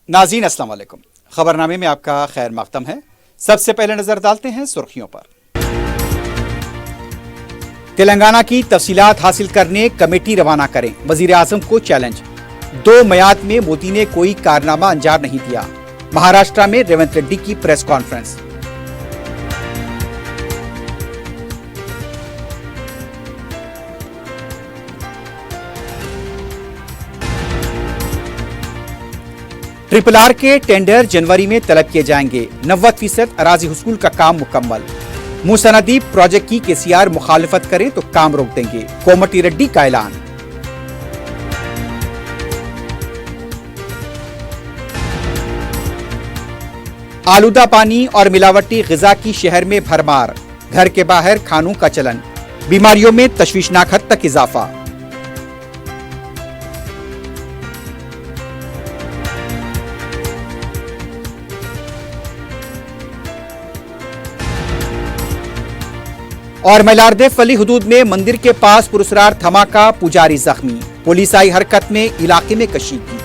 ناظرین السلام علیکم، خبرنامے میں آپ کا خیر مقدم ہے۔ سب سے پہلے نظر ڈالتے ہیں سرخیوں پر۔ تلنگانہ کی تفصیلات حاصل کرنے کمیٹی روانہ کریں، وزیر اعظم کو چیلنج۔ 2 میعاد میں مودی نے کوئی کارنامہ انجام نہیں دیا، مہاراشٹر میں ریونت ریڈی کی پریس کانفرنس۔ ٹرپل آر کے ٹینڈر جنوری میں طلب کیے جائیں گے، 90% اراضی حصول کا کام مکمل۔ موسی ندی پروجیکٹ کی KCR مخالفت کریں تو کام روک دیں گے، کومٹی ریڈی کا اعلان۔ آلودہ پانی اور ملاوٹی غذا کی شہر میں بھرمار، گھر کے باہر کھانوں کا چلن، بیماریوں میں تشویشناک حد تک اضافہ۔ اور میلاردے فلی حدود میں مندر کے پاس پراسرار دھماکہ، پجاری زخمی، پولیس آئی حرکت میں، علاقے میں کشیدگی۔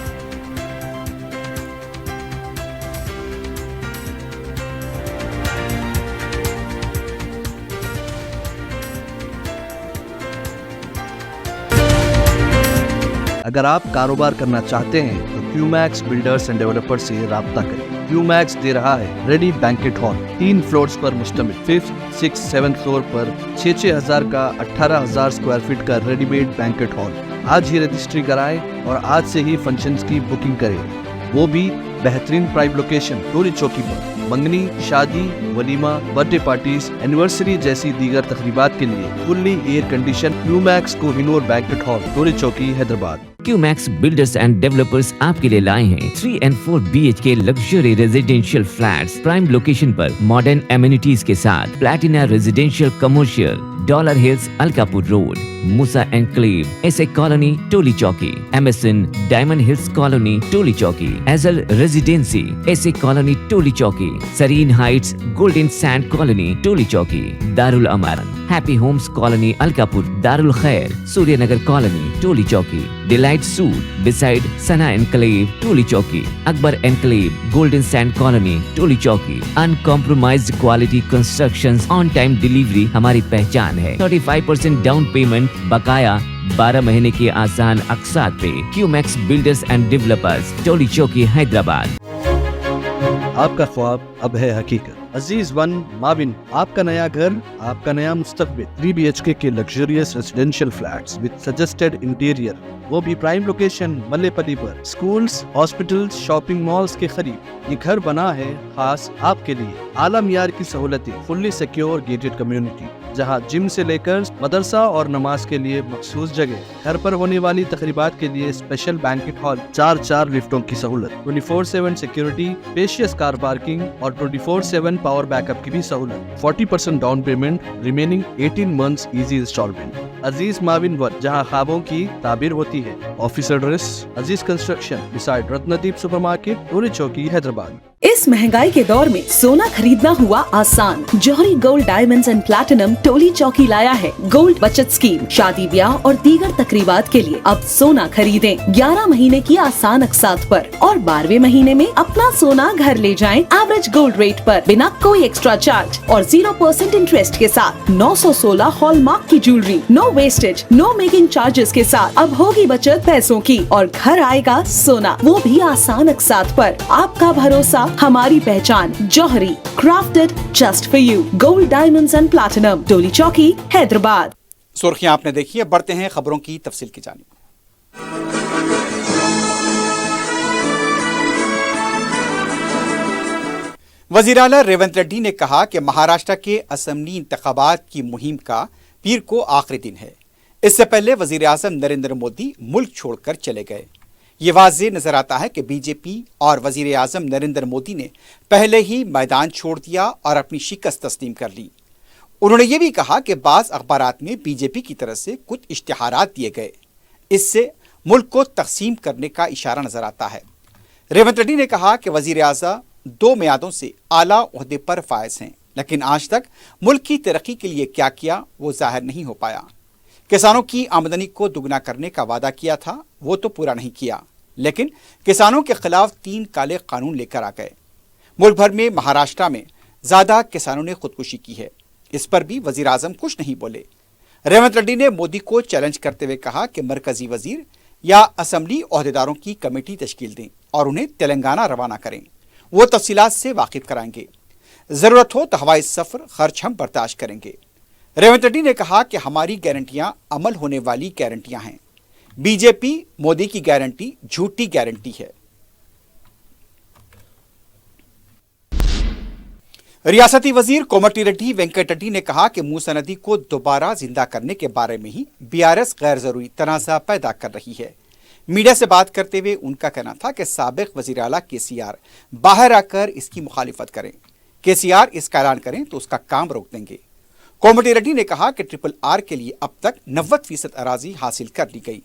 اگر آپ کاروبار کرنا چاہتے ہیں تو QMax بلڈرز اینڈ ڈیولپر سے رابطہ کریں۔ QMax دے رہا ہے ریڈی بینکٹ ہال، 3 فلورز پر مشتمل، 5th 6th 7th فلور پر 6,000 کا 18,000 اسکوائر فٹ کا ریڈی میڈ بینکٹ ہال۔ آج ہی رجسٹری کرائیں اور آج سے ہی فنکشنز کی بکنگ کریں، وہ بھی بہترین پرائم لوکیشن ٹولی چوکی پر۔ منگنی، شادی، ولیمہ، برتھ ڈے پارٹیز، اینیورسری جیسی دیگر تقریبات کے لیے fully air condition QMax Kohinoor banquet hall, Toli Chowki, Hyderabad. QMax builders and developers آپ کے لیے لائے ہیں 3 and 4 BHK luxury residential flats prime location پر، ماڈرن ایمینٹیز کے ساتھ۔ Platina residential commercial, dollar hills Alkapur road, Moosa enclave, S A colony Toli Chowki, MSN diamond Hills colony Toli چوکی، ایزل residency ایسے colony Toli Chowki, Sareen heights golden sand colony Toli Chowki, Darul Aman happy homes colony Alkapur, Darul Khair Surya Nagar colony Toli Chowki, delight suite beside Sana enclave Toli Chowki, Akbar enclave golden sand colony Toli Chowki. Uncompromised quality constructions, on time delivery ہماری پہچان ہے۔ 35% down payment, بقایا 12 مہینے کے آسان اقساط پہ۔ QMax بلڈرز اینڈ ڈیولپرز، ٹولی چوکی، حیدرآباد۔ آپ کا خواب اب ہے حقیقت۔ عزیز ون ماون، آپ کا نیا گھر، آپ کا نیا مستقبل۔ 3 BHK کے luxurious residential flats with suggested interior, وہ بھی پرائم لوکیشن ملے پلی پر، سکولز، ہاسپٹلز، شاپنگ مالز کے قریب۔ یہ گھر بنا ہے خاص آپ کے لیے، اعلیٰ معیار کی سہولتیں، فلی سیکیور گیٹڈ کمیونٹی، جہاں جم سے لے کر مدرسہ اور نماز کے لیے مخصوص جگہ، گھر پر ہونے والی تقریبات کے لیے اسپیشل بینکٹ ہال، 4 لفٹوں کی سہولت، 24/7 سیکیورٹی، اسپیشیس کار پارکنگ اور 24/7 پاور بیک اپ کی بھی سہولت۔ 40% down payment, remaining 18 months easy instalment. Aziz maven one, جہاں خوابوں کی تعبیر ہوتی ہے۔ Office address Aziz construction beside Ratnadeep super market, Toli Chowki, Hyderabad. اس مہنگائی کے دور میں سونا خریدنا ہوا آسان۔ جوہری gold diamonds and platinum Toli Chowki لایا ہے گولڈ بچت اسکیم۔ شادی بیاہ اور دیگر تقریبات کے لیے اب سونا خریدیں 11 مہینے کی آسان اقساط پر، اور 12ویں مہینے میں اپنا سونا گھر لے جائیں ایوریج گولڈ ریٹ پر، بنا کوئی ایکسٹرا چارج اور 0% انٹرسٹ کے ساتھ۔ 916 ہال مارک کی جیولری، نو ویسٹیج، نو میکنگ چارجز کے ساتھ۔ اب ہوگی بچت پیسوں کی اور گھر آئے گا سونا، وہ بھی آسان اقساط پر۔ آپ کا بھروسہ، ہماری پہچان، جوہری، crafted just for you, gold diamonds and platinum, ٹولی چوکی، حیدرآباد۔ سرخیاں آپ نے دیکھی ہے، بڑھتے ہیں خبروں کی تفصیل کی جانب۔ وزیر اعلیٰ ریونت ریڈی نے کہا کہ مہاراشٹر کے اسمبلی انتخابات کی مہم کا پیر کو آخری دن ہے۔ اس سے پہلے وزیر اعظم نریندر مودی ملک چھوڑ کر چلے گئے۔ یہ واضح نظر آتا ہے کہ BJP اور وزیر اعظم نریندر مودی نے پہلے ہی میدان چھوڑ دیا اور اپنی شکست تسلیم کر لی۔ انہوں نے یہ بھی کہا کہ بعض اخبارات میں BJP کی طرف سے کچھ اشتہارات دیے گئے، اس سے ملک کو تقسیم کرنے کا اشارہ نظر آتا ہے۔ ریونت ریڈی نے کہا کہ وزیر اعظم 2 میعادوں سے اعلیٰ عہدے پر فائز ہیں، لیکن آج تک ملک کی ترقی کے لیے کیا کیا وہ ظاہر نہیں ہو پایا۔ کسانوں کی آمدنی کو دگنا کرنے کا وعدہ کیا تھا، وہ تو پورا نہیں کیا۔ लेकिन किसानों के खिलाफ 3 काले कानून लेकर आ गए। मुल्क भर में महाराष्ट्र में ज्यादा किसानों ने खुदकुशी की है। इस पर भी वजीर आजम कुछ नहीं बोले। रेवंत रेड्डी ने मोदी को चैलेंज करते हुए कहा कि मरकजी वजीर या असेंबली ओहदेदारों की कमेटी तश्कील दें और उन्हें तेलंगाना रवाना करें। वो तफसीलात से वाकिफ कराएंगे। जरूरत हो तो हवाई सफर खर्च हम बर्दाश्त करेंगे। रेवंत रेड्डी ने कहा कि हमारी गारंटियां अमल होने वाली गारंटियां हैं। बीजेपी मोदी की गारंटी झूठी गारंटी है। रियासती वजीर कोमटी रेड्डी वेंकट रेड्डी ने कहा कि मूसा नदी को दोबारा जिंदा करने के बारे में ही बीआरएस गैर जरूरी तनाज़ा पैदा कर रही है। मीडिया से बात करते हुए उनका कहना था कि साबिक वजीर आला केसीआर बाहर आकर इसकी मुखालिफत करें। केसीआर इसका ऐलान करें तो उसका काम रोक देंगे। कोमटी रेड्डी ने कहा कि RRR के लिए अब तक 90% अराजी हासिल कर ली गई।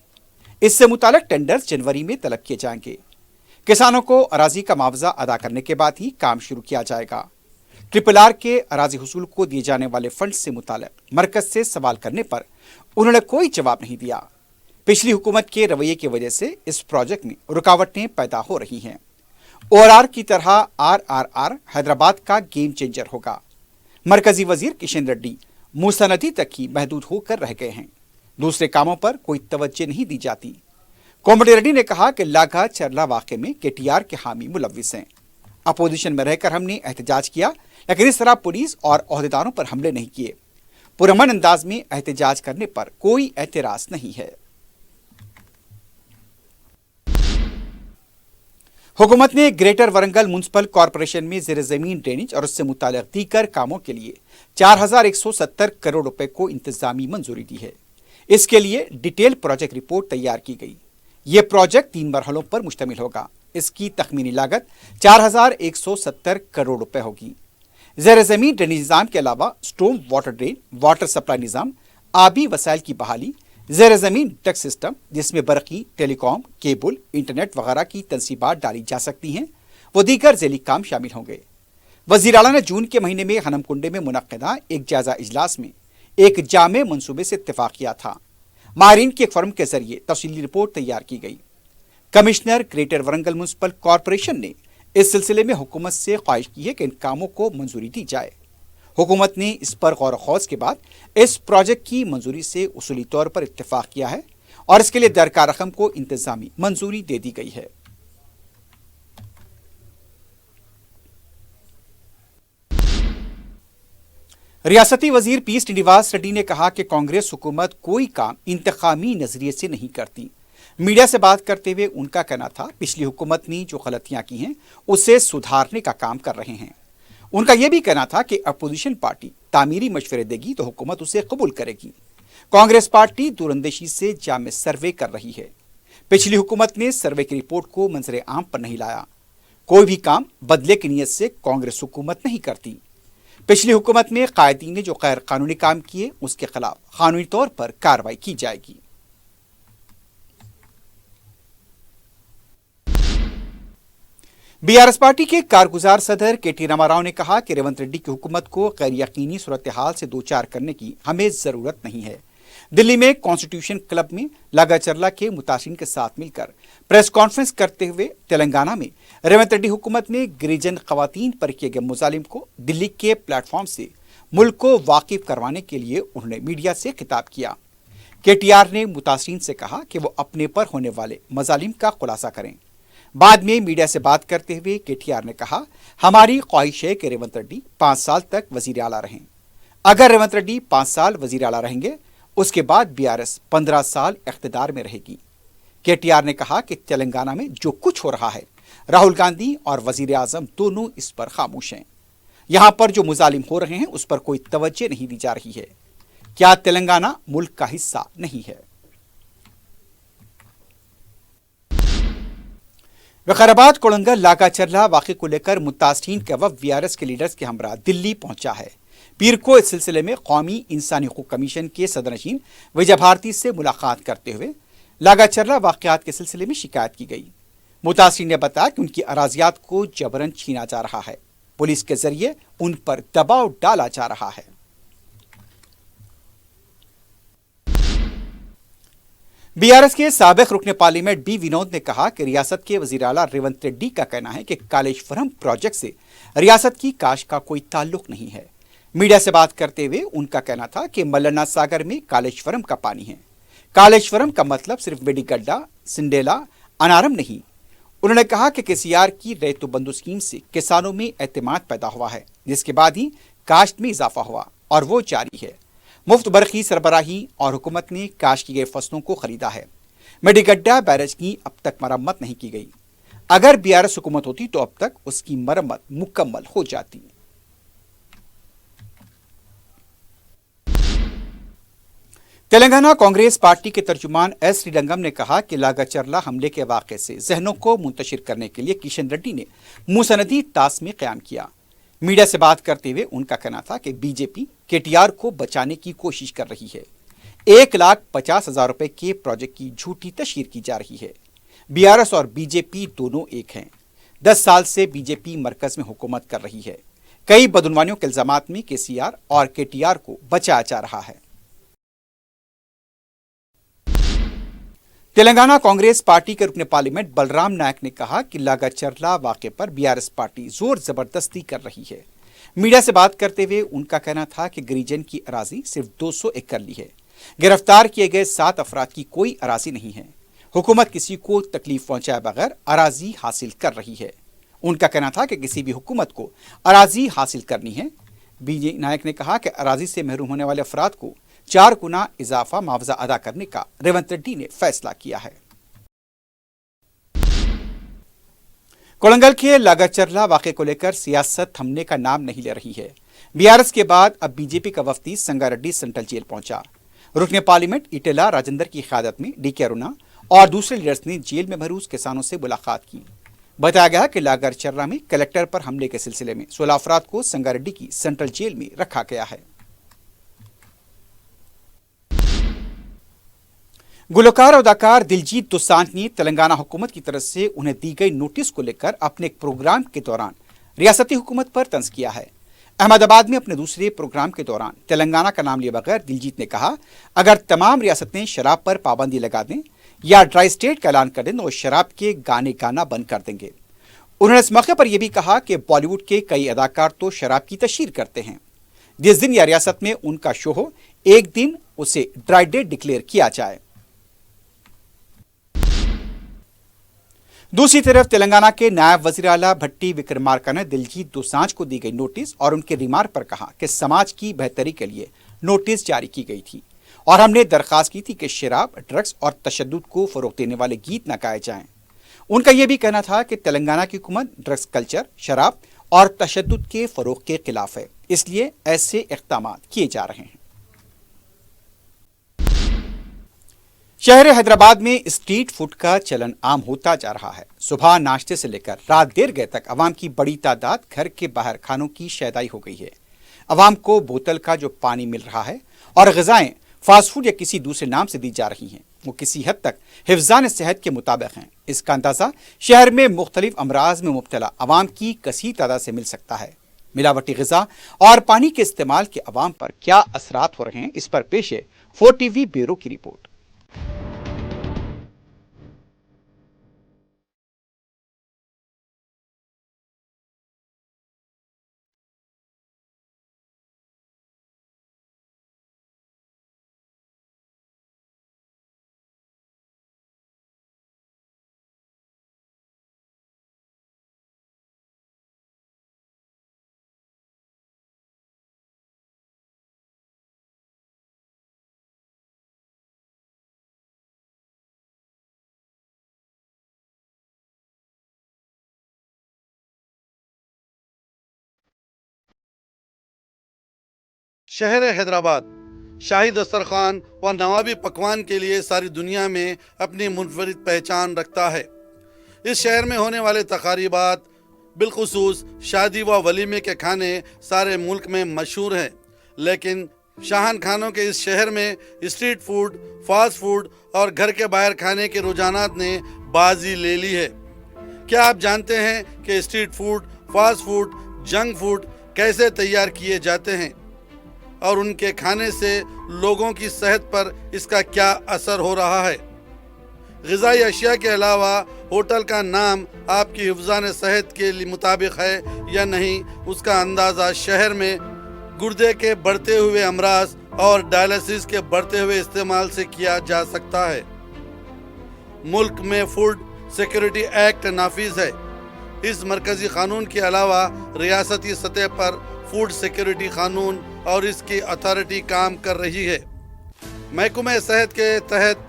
इससे मुताल्लिक टेंडर्स जनवरी में तलब किए जाएंगे। किसानों को अराजी का मुआवजा अदा करने के बाद ही काम शुरू किया जाएगा। RRR के अराजी हुसूल को दिए जाने वाले फंड से मुताल्लिक मरकज से सवाल करने पर उन्होंने कोई जवाब नहीं दिया। पिछली हुकूमत के रवैये की वजह से इस प्रोजेक्ट में रुकावटें पैदा हो रही हैं। ORR की तरह RRR हैदराबाद का गेम चेंजर होगा। मरकजी वजीर किशन रेड्डी मूसा नदी तक ही महदूद होकर रह गए हैं। दूसरे कामों पर कोई तवज्जो नहीं दी जाती। कोमटी रेड्डी ने कहा कि लागा चरला वाक़े में KTR के हामी मुलव्विस हैं। अपोजिशन में रहकर हमने एहतजाज किया, लेकिन इस तरह पुलिस और ओहदेदारों पर हमले नहीं किए। पुरअमन अंदाज में एहतजाज करने पर कोई एतराज नहीं है। हुकूमत ने ग्रेटर वरंगल म्युनिसिपल कॉरपोरेशन में ज़ेर ज़मीन ड्रेनेज और उससे मुताल्लिक़ दीगर कामों के लिए 4170 करोड़ रुपए को इंतजामी मंजूरी दी है। इसके लिए डिटेल प्रोजेक्ट रिपोर्ट तैयार की गई। ये प्रोजेक्ट 3 मरहलों पर मुश्तमिल होगा। इसकी तखमीनी लागत 4170 करोड़ रुपए होगी। ज़ेर ज़मीन ड्रेनेज निज़ाम के अलावा storm water drain, water supply निज़ाम, आबी वसाइल की बहाली, ज़ेर ज़मीन डक्ट सिस्टम जिसमें बरकी, टेलीकॉम, केबल, इंटरनेट वगैरह की तंसीबात डाली जा सकती हैं, वो दीगर ज़ैली काम शामिल होंगे। वज़ीर आला ने जून के महीने में हनमकुंडे में मुनक्किदा एक जायजा इजलास में एक जामे मंसूबे से इत्तेफाक किया था। माहिरीन की एक फर्म के जरिए तफसीली रिपोर्ट तैयार की गई। Commissioner greater Warangal municipal corporation ने इस सिलसिले में हुकूमत से ख्वाहिश की है कि इन कामों को मंजूरी दी जाए। हुकूमत ने इस पर गौर खौज के बाद इस प्रोजेक्ट की मंजूरी से उसूली तौर पर इत्तेफाक किया है और इसके लिए दरकार रकम को इंतजामी मंजूरी दे दी गई है। रियासती वजीर पी श्रीनिवास रेड्डी ने कहा कि कांग्रेस हुकूमत कोई काम इंतकामी नजरिए से नहीं करती। मीडिया से बात करते हुए उनका कहना था, पिछली हुकूमत ने जो गलतियां की हैं उसे सुधारने का काम कर रहे हैं। उनका यह भी कहना था कि अपोजिशन पार्टी तामीरी मशवरे देगी तो हुकूमत उसे कबूल करेगी। कांग्रेस पार्टी दूरंदेशी से जामे सर्वे कर रही है। पिछली हुकूमत ने सर्वे की रिपोर्ट को मंजरे आम पर नहीं लाया। कोई भी काम बदले की नीयत से कांग्रेस हुकूमत नहीं करती। पिछली हुकूमत में कायदीन ने जो गैर कानूनी काम किए उसके खिलाफ कानूनी तौर पर कार्रवाई की जाएगी। बीआरएस पार्टी के कारगुजार सदर KT रामाराव ने कहा कि रेवंत रेड्डी की हुकूमत को गैर यकीनी सूरत हाल से दो चार करने की हमें जरूरत नहीं है। दिल्ली में कॉन्स्टिट्यूशन क्लब में लागाचरला के मुतासिरीन के साथ मिलकर प्रेस कॉन्फ्रेंस करते हुए तेलंगाना में रेवंत रेड्डी हुकूमत में गिरिजन खवातीन पर किए गए मुजालिम को दिल्ली के प्लेटफॉर्म से मुल्क को वाकिफ करवाने के लिए उन्होंने मीडिया से खिताब किया। KTR ने मुतासिरीन से कहा कि वो अपने पर होने वाले मजालिम का खुलासा करें। बाद में मीडिया से बात करते हुए KTR ने कहा, हमारी ख्वाहिश है कि रेवंत रेड्डी 5 साल तक वजीर आला रहें। अगर रेवंत रेड्डी 5 साल वजीर आला रहेंगे उसके बाद BRS 15 साल इख्तिदार में रहेगी। KTR ने कहा कि तेलंगाना में जो कुछ हो रहा है, राहुल गांधी और वजीर आजम दोनों इस पर खामोश हैं। यहां पर जो मुजालिम हो रहे हैं उस पर कोई तवज्जो नहीं दी जा रही है। क्या तेलंगाना मुल्क का हिस्सा नहीं है? वकाराबाद कोड़ंगल लागाचरला वाक़े को लेकर मुतासरीन का वफ़द BRS के लीडर्स के हमरा दिल्ली पहुंचा है। पीर को इस सिलसिले में कौमी इंसानी हुकूक कमीशन के सदरनशीन विजय भारती से मुलाकात करते हुए लागाचरला वाक़यात के सिलसिले में शिकायत की गई। मुतासरीन ने बताया कि उनकी अराजियात को जबरन छीना जा रहा है, पुलिस के जरिए उन पर दबाव डाला जा रहा है। बीआरएस के साबिक रुकने पार्लियामेंट बी विनोद ने कहा कि रियासत के वजीर आला रेवंत रेड्डी का कहना है कि कालेश्वरम प्रोजेक्ट से रियासत की काश का कोई ताल्लुक नहीं है। मीडिया से बात करते हुए उनका कहना था कि मल्लना सागर में कालेश्वरम का पानी है। कालेश्वरम का मतलब सिर्फ बेडीगड्डा, सिंडेला, अनारम नहीं। उन्होंने कहा कि केसीआर की रैयतु बंधु स्कीम से किसानों में एतमाद पैदा हुआ है, जिसके बाद ही काश्त में इजाफा हुआ और वो जारी है। मुफ्त बरखी सरबराही और हुकूमत ने काश्त की गई फसलों को खरीदा है। मेडीगड्डा बैरेज की अब तक मरम्मत नहीं की गई। अगर बीआरएस हुकूमत होती तो अब तक उसकी मरम्मत मुकम्मल हो जाती। तेलंगाना कांग्रेस पार्टी के तर्जुमान एस श्रीरंगम ने कहा कि लागाचर्ला हमले के वाक़े से जहनों को मुंतशिर करने के लिए किशन रेड्डी ने मुसनदी टास्क में क़याम किया। मीडिया से बात करते हुए उनका कहना था कि बीजेपी केटीआर को बचाने की कोशिश कर रही है। 1,50,000 रुपए के प्रोजेक्ट की झूठी तशहीर की जा रही है। बीआरएस और बीजेपी दोनों एक हैं। 10 साल से बीजेपी मरकज में हुकूमत कर रही है। कई बदनवानियों के इल्जामात में केसीआर और केटीआर को बचाया जा रहा है। तेलंगाना कांग्रेस पार्टी के रुकने पार्लियामेंट बलराम नायक ने कहा कि लागाचर्ला वाक़े पर बीआरएस पार्टी जोर जबरदस्ती कर रही है। मीडिया से बात करते हुए उनका कहना था कि गिरिजन की अराजी सिर्फ 200 एकड़ ली है। गिरफ्तार किए गए 7 अफराद की कोई अराजी नहीं है। हुकूमत किसी को तकलीफ पहुंचाए बगैर अराजी हासिल कर रही है। उनका कहना था कि किसी भी हुकूमत को अराजी हासिल करनी है। बीजे नायक ने कहा कि अराजी से महरूम होने वाले अफराद को 4 गुना इजाफा मुआवजा अदा करने का रेवंत रेड्डी ने फैसला किया है। कोलंगल के लागाचर्ला वाक़े को लेकर सियासत थमने का नाम नहीं ले रही है। बीआरएस के बाद अब बीजेपी का वफ्दी संगारेड्डी सेंट्रल जेल पहुंचा। रुकने पार्लियामेंट इटेला राजेंद्र की क़यादत में डीके अरुणा और दूसरे लीडर्स ने जेल में महरूज किसानों से मुलाकात की। बताया गया कि लागाचर्ला में कलेक्टर पर हमले के सिलसिले में 16 अफराद को संगारेड्डी की सेंट्रल जेल में रखा गया है। गुलकार और अदाकार दिलजीत दोसांझ ने तेलंगाना हुकूमत की तरफ से उन्हें दी गई नोटिस को लेकर अपने एक प्रोग्राम के दौरान रियासती हुकूमत पर तंज किया है। अहमदाबाद में अपने दूसरे प्रोग्राम के दौरान तेलंगाना का नाम लिए बगैर दिलजीत ने कहा, अगर तमाम रियासतें शराब पर पाबंदी लगा दें या ड्राई स्टेट का ऐलान कर दें तो शराब के गाने गाना बंद कर देंगे। उन्होंने इस मौके पर यह भी कहा कि बॉलीवुड के कई अदाकार तो शराब की तशहीर करते हैं। जिस दिन या रियासत में उनका शो हो, एक दिन उसे ड्राई डे डिक्लेयर किया जाए। दूसरी तरफ तेलंगाना के नायब वजीर आला भट्टी विक्रमार्का ने दिलजीत दोसांझ को दी गई नोटिस और उनके रिमार्क पर कहा कि समाज की बेहतरी के लिए नोटिस जारी की गई थी और हमने दरखास्त की थी कि शराब, ड्रग्स और तशद्दुद को फरोग देने वाले गीत न गाए जाएं। उनका यह भी कहना था कि तेलंगाना की हुकूमत ड्रग्स कल्चर, शराब और तशद्दुद के फरोग के खिलाफ है, इसलिए ऐसे इक़दाम किए जा रहे हैं। शहर हैदराबाद में स्ट्रीट फूड का चलन आम होता जा रहा है। सुबह नाश्ते से लेकर रात देर गए तक अवाम की बड़ी तादाद घर के बाहर खानों की शैदाई हो गई है। अवाम को बोतल का जो पानी मिल रहा है और ग़िज़ाएं फास्ट फूड या किसी दूसरे नाम से दी जा रही हैं, वो किसी हद तक हिफ्ज़ान सेहत के मुताबिक हैं। इसका अंदाज़ा शहर में मुख्तलिफ अमराज में मुब्तला अवाम की कसीर तादाद से मिल सकता है। मिलावटी ग़िज़ा और पानी के इस्तेमाल के अवाम पर क्या असरात हो रहे हैं, इस पर पेश है 4TV ब्यूरो की रिपोर्ट। शहर हैदराबाद शाही दस्तरखान व नवाबी पकवान के लिए सारी दुनिया में अपनी मुनफरिद पहचान रखता है। इस शहर में होने वाले तकारीबात, बिलखुसूस शादी व वलीमे के खाने सारे मुल्क में मशहूर हैं, लेकिन शाहन खानों के इस शहर में स्ट्रीट फूड, फास्ट फूड और घर के बाहर खाने के रुझानात ने बाजी ले ली है। क्या आप जानते हैं कि street food, fast food, junk food कैसे तैयार किए जाते हैं और उनके खाने से लोगों की सेहत पर इसका क्या असर हो रहा है? غذائی اشیاء کے علاوہ ہوٹل کا نام آپ کی حفظان صحت کے مطابق ہے یا نہیں، اس کا اندازہ شہر میں گردے کے بڑھتے ہوئے امراض اور ڈائلسس کے بڑھتے ہوئے استعمال سے کیا جا سکتا ہے۔ ملک میں فوڈ سیکورٹی ایکٹ نافذ ہے۔ اس مرکزی قانون کے علاوہ ریاستی سطح پر فوڈ سیکورٹی قانون اور اس کی اتھارٹی کام کر رہی ہے۔ محکمہ صحت کے تحت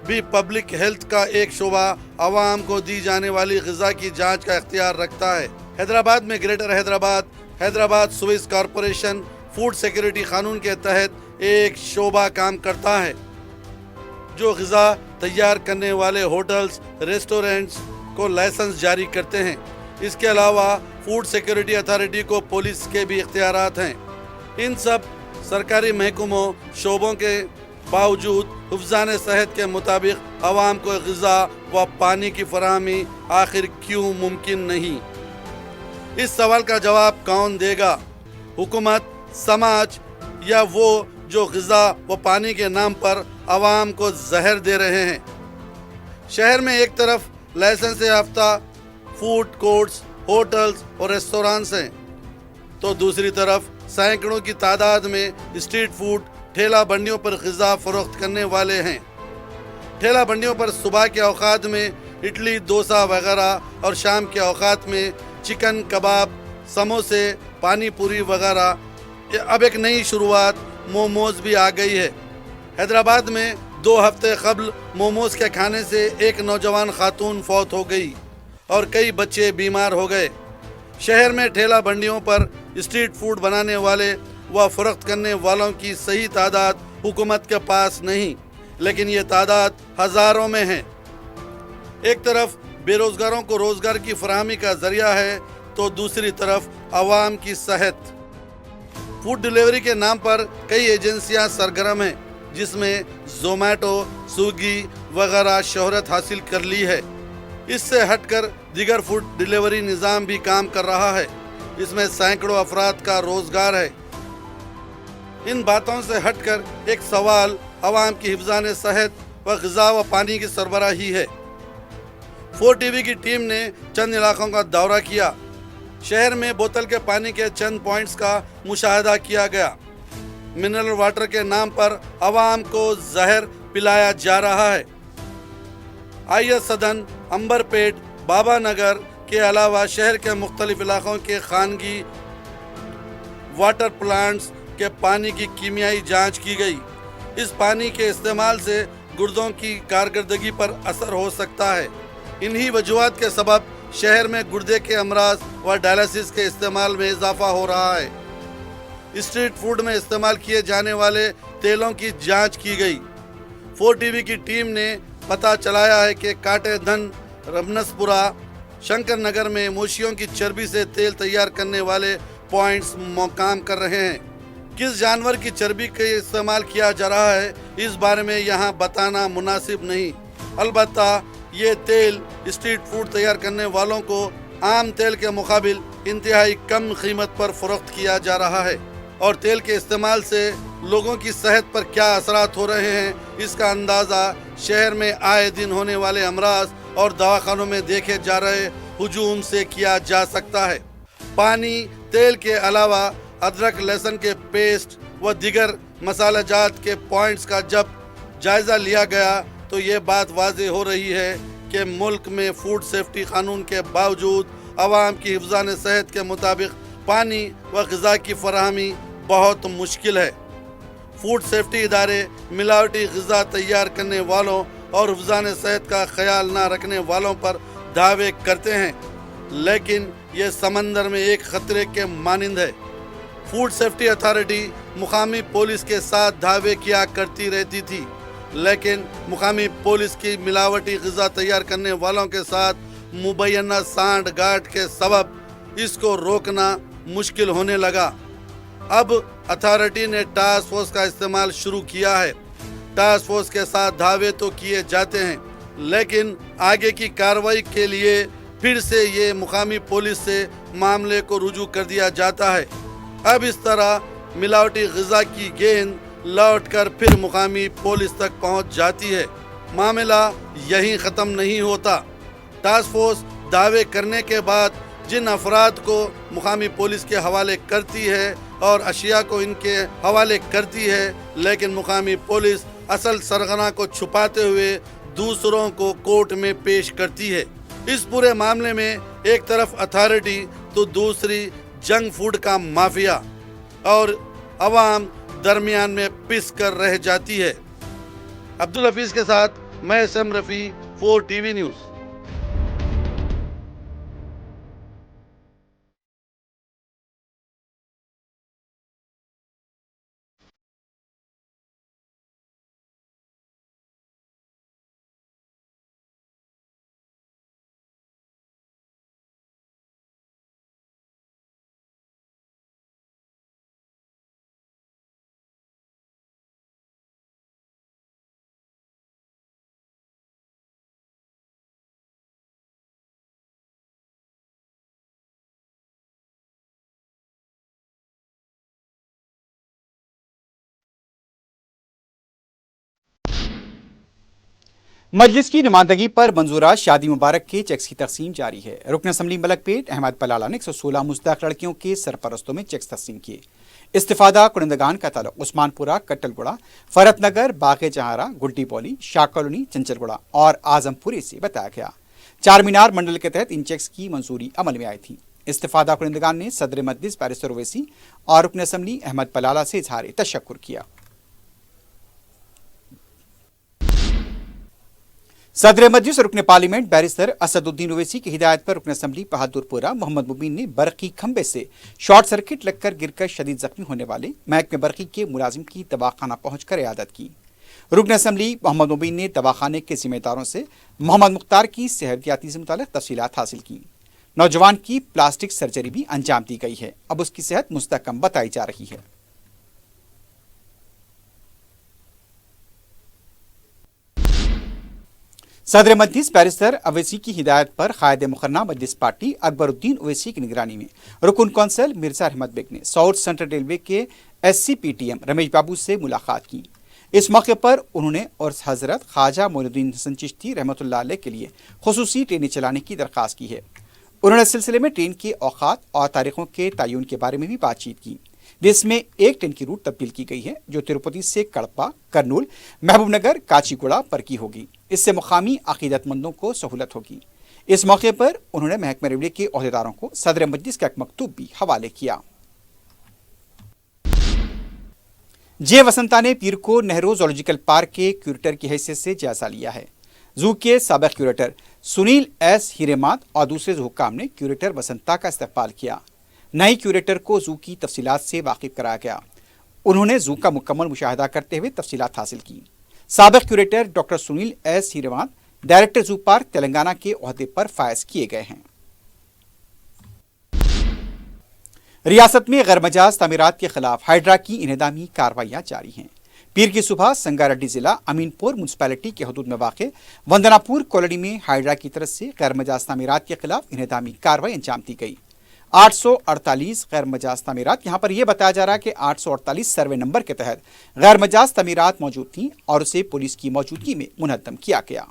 بھی پبلک ہیلتھ کا ایک شعبہ عوام کو دی جانے والی غذا کی جانچ کا اختیار رکھتا ہے۔ حیدرآباد میں greater Hyderabad Suez corporation food security قانون کے تحت ایک شعبہ کام کرتا ہے جو غذا تیار کرنے والے ہوٹلز، ریسٹورنٹس کو لائسنس جاری کرتے ہیں۔ اس کے علاوہ فوڈ سیکورٹی اتھارٹی کو پولیس کے بھی اختیارات ہیں۔ ان سب سرکاری محکموں شعبوں کے باوجود حفظان صحت کے مطابق عوام کو غذا و پانی کی فراہمی آخر کیوں ممکن نہیں؟ اس سوال کا جواب کون دے گا؟ حکومت، سماج یا وہ جو غذا و پانی کے نام پر عوام کو زہر دے رہے ہیں؟ شہر میں ایک طرف لائسنس یافتہ فوڈ کورٹس، ہوٹلز اور ریسٹورانٹس ہیں تو دوسری طرف سینکڑوں کی تعداد میں اسٹریٹ فوڈ ٹھیلا بنڈیوں پر غذا فروخت کرنے والے ہیں۔ ٹھیلا بنڈیوں پر صبح کے اوقات میں اڈلی، ڈوسا وغیرہ اور شام کے اوقات میں چکن کباب، سموسے، پانی پوری وغیرہ۔ اب ایک نئی شروعات موموز بھی آ گئی ہے۔ حیدرآباد میں 2 ہفتے قبل موموز کے کھانے سے ایک نوجوان خاتون فوت ہو گئی اور کئی بچے بیمار ہو گئے۔ شہر میں ٹھیلا بنڈیوں پر اسٹریٹ فوڈ بنانے والے و فروخت کرنے والوں کی صحیح تعداد حکومت کے پاس نہیں، لیکن یہ تعداد ہزاروں میں ہے۔ ایک طرف بے روزگاروں کو روزگار کی فراہمی کا ذریعہ ہے تو دوسری طرف عوام کی صحت۔ فوڈ ڈیلیوری کے نام پر کئی ایجنسیاں سرگرم ہیں جس میں زومیٹو، سویگی وغیرہ شہرت حاصل کر لی ہے۔ اس سے ہٹ کر دیگر فوڈ ڈیلیوری نظام بھی کام کر رہا ہے۔ اس میں سینکڑوں افراد کا روزگار ہے۔ ان باتوں سے ہٹ کر ایک سوال عوام کی حفظان صحت و غذا و پانی کی سربراہی ہے۔ 4 ٹی وی کی ٹیم نے چند علاقوں کا دورہ کیا۔ شہر میں بوتل کے پانی کے چند پوائنٹس کا مشاہدہ کیا گیا۔ منرل واٹر کے نام پر عوام کو زہر پلایا جا رہا ہے۔ آئیے سدن، امبر پیٹ، بابا نگر کے علاوہ شہر کے مختلف علاقوں کے خانگی واٹر پلانٹس کے پانی کی کیمیائی جانچ کی گئی۔ اس پانی کے استعمال سے گردوں کی کارکردگی پر اثر ہو سکتا ہے۔ انہی وجوہات کے سبب شہر میں گردے کے امراض و ڈائلسس کے استعمال میں اضافہ ہو رہا ہے۔ اسٹریٹ فوڈ میں استعمال کیے جانے والے تیلوں کی جانچ کی گئی۔ 4 ٹی وی کی ٹیم نے پتہ چلایا ہے کہ کاٹے دھن، رمنسپورہ، شنکر نگر میں مویشیوں کی چربی سے تیل تیار کرنے والے پوائنٹس کام کر رہے ہیں۔ کس جانور کی چربی کا استعمال کیا جا رہا ہے اس بارے میں یہاں بتانا مناسب نہیں۔ البتہ یہ تیل اسٹریٹ فوڈ تیار کرنے والوں کو عام تیل کے مقابل انتہائی کم قیمت پر فروخت کیا جا رہا ہے، اور تیل کے استعمال سے لوگوں کی صحت پر کیا اثرات ہو رہے ہیں اس کا اندازہ شہر میں آئے دن ہونے والے امراض اور دواخانوں میں دیکھے جا رہے ہجوم سے کیا جا سکتا ہے۔ پانی، تیل کے علاوہ ادرک، لہسن کے پیسٹ و دیگر مسالہ جات کے پوائنٹس کا جب جائزہ لیا گیا تو یہ بات واضح ہو رہی ہے کہ ملک میں فوڈ سیفٹی قانون کے باوجود عوام کی حفظان صحت کے مطابق پانی و غذا کی فراہمی بہت مشکل ہے۔ فوڈ سیفٹی ادارے ملاوٹی غذا تیار کرنے والوں اور حفظان صحت کا خیال نہ رکھنے والوں پر دعوے کرتے ہیں، لیکن یہ سمندر میں ایک خطرے کے مانند ہے۔ فوڈ سیفٹی اتھارٹی مقامی پولیس کے ساتھ دعوے کیا کرتی رہتی تھی، لیکن مقامی پولیس کی ملاوٹی غذا تیار کرنے والوں کے ساتھ مبینہ سانٹھ گانٹھ کے سبب اس کو روکنا مشکل ہونے لگا۔ اب اتھارٹی نے ٹاسک فورس کا استعمال شروع کیا ہے۔ ٹاسک فورس کے ساتھ دعوے تو کیے جاتے ہیں، لیکن آگے کی کارروائی کے لیے پھر سے یہ مقامی پولیس سے معاملے کو رجوع کر دیا جاتا ہے۔ اب اس طرح ملاوٹی غذا کی گیند لوٹ کر پھر مقامی پولیس تک پہنچ جاتی ہے۔ معاملہ یہیں ختم نہیں ہوتا۔ ٹاسک فورس دعوے کرنے کے بعد جن افراد کو مقامی پولیس کے حوالے کرتی ہے اور اشیاء کو ان کے حوالے کرتی ہے، لیکن مقامی پولیس اصل سرغنہ کو چھپاتے ہوئے دوسروں کو کورٹ میں پیش کرتی ہے۔ اس پورے معاملے میں ایک طرف اتھارٹی تو دوسری جنک فوڈ کا مافیا، اور عوام درمیان میں پس کر رہ جاتی ہے۔ عبدالحفیظ کے ساتھ میں سم رفیع، 4 ٹی وی نیوز۔ مجلس کی نمائندگی پر منظورہ شادی مبارک کے چیکس کی تقسیم جاری ہے۔ رکن اسمبلی ملک پیٹ احمد پلالہ نے 116 مستحق لڑکیوں کے سرپرستوں میں چیکس تقسیم کیے۔ استفادہ کنندگان کا تعلق عثمان پورہ، کٹل گڑا، فرت نگر، باغ جہارہ، گڈی پولی، شاہ کالونی، چنچل گڑا اور اعظم پوری سے بتایا گیا۔ چار مینار منڈل کے تحت ان چیکس کی منظوری عمل میں آئی تھی۔ استفادہ کنندگان نے صدر مجلس بیرسٹر اویسی اور رکن اسمبلی احمد پلالہ سے اظہار تشکر کیا۔ صدر مجلس رکن پارلیمنٹ بیرسٹر اسد الدین اویسی کی ہدایت پر رکن اسمبلی بہادر پورہ محمد مبین نے برقی کھمبے سے شارٹ سرکٹ لگ کر گر کر شدید زخمی ہونے والے محکمہ برقی کے ملازم کی دواخانہ پہنچ کر عیادت کی۔ رکن اسمبلی محمد مبین نے دواخانے کے ذمہ داروں سے محمد مختار کی صحتیابی سے متعلق تفصیلات حاصل کی۔ نوجوان کی پلاسٹک سرجری بھی انجام دی گئی ہے، اب اس کی صحت مستحکم بتائی جا رہی ہے۔ صدر مجلس بیرسٹر اویسی کی ہدایت پر قائد مقررہ مجلس پارٹی اکبر الدین اویسی کی نگرانی میں رکن کونسل مرزا احمد بیگ نے ساؤتھ سینٹرل ریلوے کے SCPTM رمیش بابو سے ملاقات کی۔ اس موقع پر انہوں نے عرض حضرت خواجہ معین الدین حسن چشتی رحمۃ اللہ علیہ کے لیے خصوصی ٹرینیں چلانے کی درخواست کی ہے۔ انہوں نے اس سلسلے میں ٹرین کے اوقات اور تاریخوں کے تعین کے بارے میں بھی بات چیت کی، جس میں ایک ٹرین کی روٹ تبدیل کی گئی ہے جو تروپتی سے کڑپا، کرنول، محبوب نگر، کاچی گوڑا پر کی ہوگی۔ اس سے مقامی عقیدت مندوں کو سہولت ہوگی۔ اس موقع پر انہوں نے محکمہ ریلوے کے عہدیداروں کو صدر مجلس کا ایک مکتوب بھی حوالے کیا۔ جے وسنتا نے پیر کو نہرو زولوجیکل پارک کے کیوریٹر کی حیثیت سے جائزہ لیا ہے۔ زو کے سابق کیوریٹر سنیل ایس ہیریمات اور دوسرے زو حکام نے کیوریٹر وسنتا کا استقبال کیا۔ نئی کیوریٹر کو زو کی تفصیلات سے واقف کرایا گیا۔ انہوں نے زو کا مکمل مشاہدہ کرتے ہوئے تفصیلات حاصل کی۔ سابق curator doctor Sunil S Hiremath director zoo park Telangana کے عہدے پر فائز کیے گئے ہیں۔ ریاست میں غیر مجاز تعمیرات کے خلاف ہائیڈرا کی انہدامی کارروائیاں جاری ہیں۔ پیر کی صبح سنگاریڈی ضلع امین پور میونسپلٹی کے حدود میں واقع وندنا پور کالونی میں ہائیڈرا کی طرف سے غیر مجاز تعمیرات کے خلاف انہدامی کارروائی انجام دی گئی۔ 848 غیر مجاز تعمیرات، یہاں پر یہ بتایا جا رہا ہے کہ 848 سروے نمبر کے تحت غیر مجاز تعمیرات موجود تھیں اور اسے پولیس کی موجودگی میں منہدم کیا گیا۔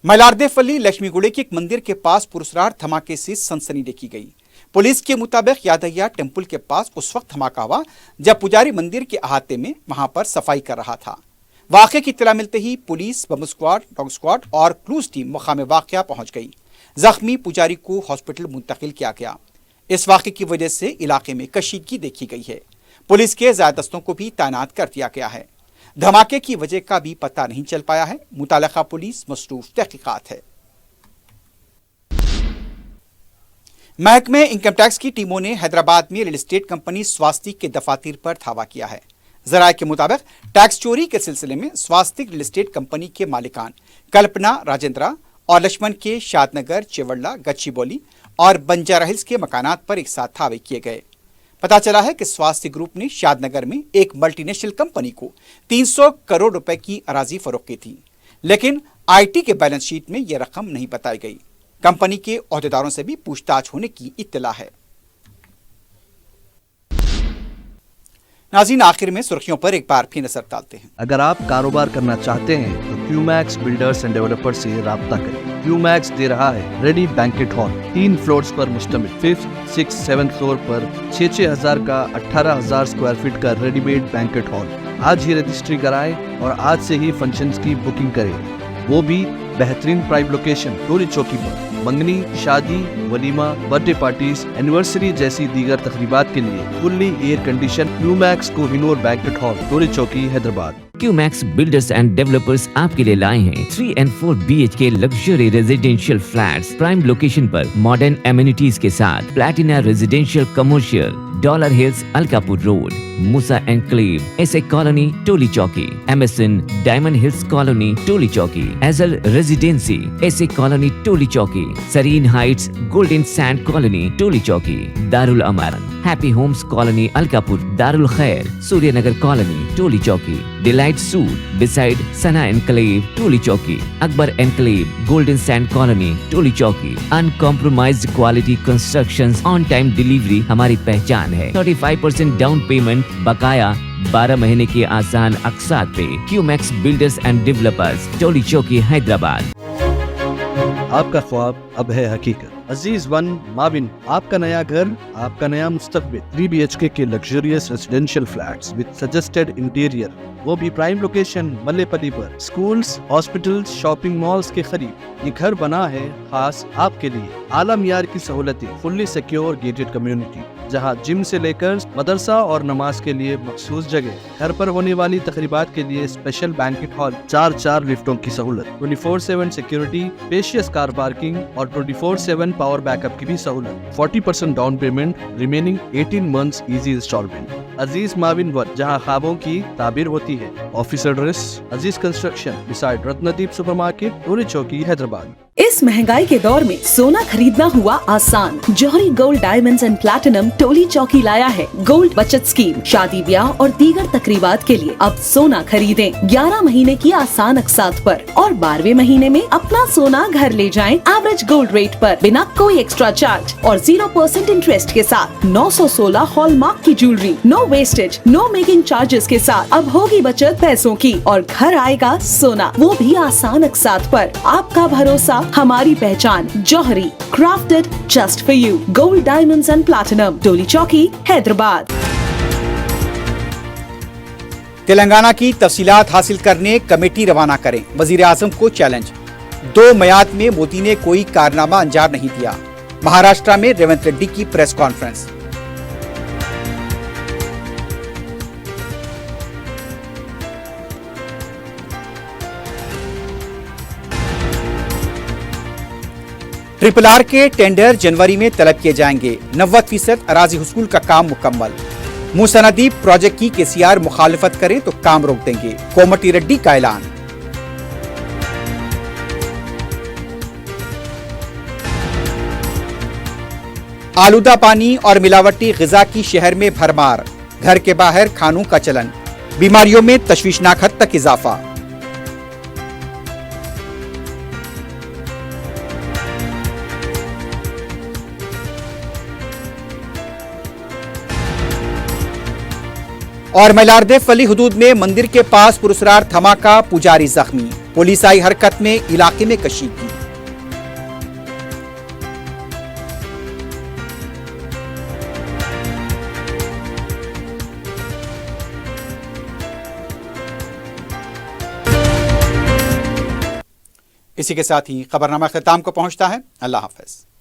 ملاردے فلی لکشمی گوڑے کے ایک مندر کے پاس پراسرار دھماکے سے سنسنی دیکھی گئی۔ پولیس کے مطابق یادیا ٹیمپل کے پاس اس وقت دھماکہ ہوا جب پجاری مندر کے احاطے میں وہاں پر صفائی کر رہا تھا۔ واقعے کی اطلاع ملتے ہی پولیس، بم اسکواڈ، ڈاگ اسکواڈ اور کلوز ٹیم مقام واقعہ پہنچ گئی۔ زخمی پجاری کو ہاسپٹل منتقل کیا گیا۔ اس واقعے کی وجہ سے علاقے میں کشیدگی دیکھی گئی ہے۔ پولیس کے زائد دستوں کو بھی تعینات کر دیا گیا ہے۔ دھماکے کی وجہ کا بھی پتہ نہیں چل پایا ہے۔ متعلقہ پولیس مصروف تحقیقات ہے۔ محکمہ انکم ٹیکس کی ٹیموں نے حیدرآباد میں ریل اسٹیٹ کمپنی سواستک کے دفاتر پر دھاوا کیا ہے۔ ذرائع کے مطابق ٹیکس چوری کے سلسلے میں سواستک ریل اسٹیٹ کمپنی کے مالکان کلپنا راجندرا اور لکشمن کے شاد نگر، چیوڑلہ، گچی بولی اور بنجارا ہلز کے مکانات پر ایک ساتھ دھاوے کیے گئے۔ پتہ چلا ہے کہ سواستک گروپ نے شاد نگر میں ایک ملٹی نیشنل کمپنی کو 300 کروڑ روپے کی اراضی فروخت کی تھی، لیکن IT کے بیلنس شیٹ میں یہ رقم نہیں بتائی گئی۔ کمپنی کے عہدیداروں سے بھی پوچھ تاچھ ہونے کی اطلاع ہے۔ नाज़रीन, आखिर में सुर्खियों पर एक बार फिर नजर डालते हैं। अगर आप कारोबार करना चाहते हैं तो क्यूमैक्स बिल्डर्स एंड डेवलपर्स से राब्ता करें। क्यूमैक्स दे रहा है रेडी बैंकेट हॉल, 3 फ्लोर्स पर मुश्तमिल। 5th, 6th, 7th फ्लोर पर 6,000 का 18,000 स्क्वायर फीट का रेडीमेड बैंकेट हॉल। आज ही रजिस्ट्री कराएं और आज से ही फंक्शंस की बुकिंग करें, वो भी बेहतरीन प्राइम लोकेशन टोली चौकी पर। मंगनी, शादी, वलीमा, बर्थडे पार्टीज, एनिवर्सरी जैसी दीगर तकरीबात के लिए fully air condition QMax Kohinoor banquet hall, Toli Chowki, Hyderabad. QMax builders and developers आपके लिए लाए हैं 3 and 4 BHK luxury residential flats prime location पर मॉडर्न एमिनिटीज के साथ। Platina residential commercial, dollar hills, Alkapur road, Moosa enclave, S A colony, Toli Chowki, MSN diamond hills colony, Toli Chowki, एजल residency, S A colony, Toli Chowki, Sareen heights, golden sand colony, Toli Chowki, Darul Amaran, happy homes colony, Alkapur, Darul Khair, Suryanagar colony, Toli Chowki, delight suite beside Sana enclave, Toli Chowki, Akbar enclave, golden sand colony, Toli Chowki. Uncompromised quality constructions, on time delivery हमारी पहचान है। 35% down payment, बकाया 12 महीने की आसान अक़सात पे। QMax builders and developers, टोली चौकी, हैदराबाद। आपका ख्वाब अब है हकीकत। अजीज वन माविन, आपका नया घर, आपका नया मुस्तकबिल। 3 BHK के luxurious residential flats with suggested interior, वो भी प्राइम लोकेशन मल्लेपल्ली पर। स्कूल्स, हॉस्पिटल्स, शॉपिंग मॉल्स के करीब ये घर बना है खास आपके लिए। आला मियार की सहूलतें, फुल्ली सिक्योर गेटेड कम्युनिटी, जहां जिम से लेकर मदरसा और नमाज के लिए मखसूस जगह। घर पर होने वाली तकरीबात के लिए स्पेशल बैंकेट हॉल, 4 लिफ्टों की सहूलत, 24/7 सिक्योरिटी, स्पेशियस कार पार्किंग और 24/7 पावर बैकअप की भी सहूलत। 40% down payment, remaining 18 months easy instalment. Aziz maven one, जहां ख्वाबों की ताबीर होती है। Office address Aziz construction beside Ratnadeep supermarket, Toli Chowki, Hyderabad. इस महंगाई के दौर में सोना खरीदना हुआ आसान। जौहरी gold diamonds and platinum Toli चौकी लाया है गोल्ड बचत स्कीम। शादी ब्याह और दीगर तकरीबात के लिए अब सोना खरीदें 11 महीने की आसान अक़सात पर और 12वें महीने में अपना सोना घर ले जाएं एवरेज गोल्ड रेट पर, बिना कोई एक्स्ट्रा चार्ज और 0% इंटरेस्ट के साथ। 916 हॉलमार्क की jewellery, no wastage, no making charges के साथ। अब होगी बचत पैसों की और घर आएगा सोना, वो भी आसान अक़सात पर। आपका भरोसा, हमारी पहचान। Johari, crafted just for you. Gold diamonds and platinum, Toli Chowki, Hyderabad. Telangana की तफसीलात हासिल करने कमेटी रवाना करें, वजीर आजम को चैलेंज। 2 मयाद में मोदी ने कोई कारनामा अंजाम नहीं दिया। महाराष्ट्र में रेवंत रेड्डी की प्रेस कॉन्फ्रेंस। RRR के टेंडर जनवरी में तलब किए जाएंगे। 90% अराजी हुसूल का काम मुकम्मल। मूसा नदी प्रोजेक्ट की KCR मुखालिफत करे तो काम रोक देंगे, कोमटी रेड्डी का ऐलान। आलूदा पानी और मिलावटी ग़िज़ा की शहर में भरमार, घर के बाहर खानों का चलन, बीमारियों में तशवीशनाक हद तक इजाफा। और मलारदे फली हुदूद में मंदिर के पास पुरस्कार धमाका, पुजारी जख्मी। पुलिस आई हरकत में इलाके में कशीदगी। इसी के साथ ही खबरनामा ख़िताम को पहुंचता है। अल्लाह हाफ़िज़।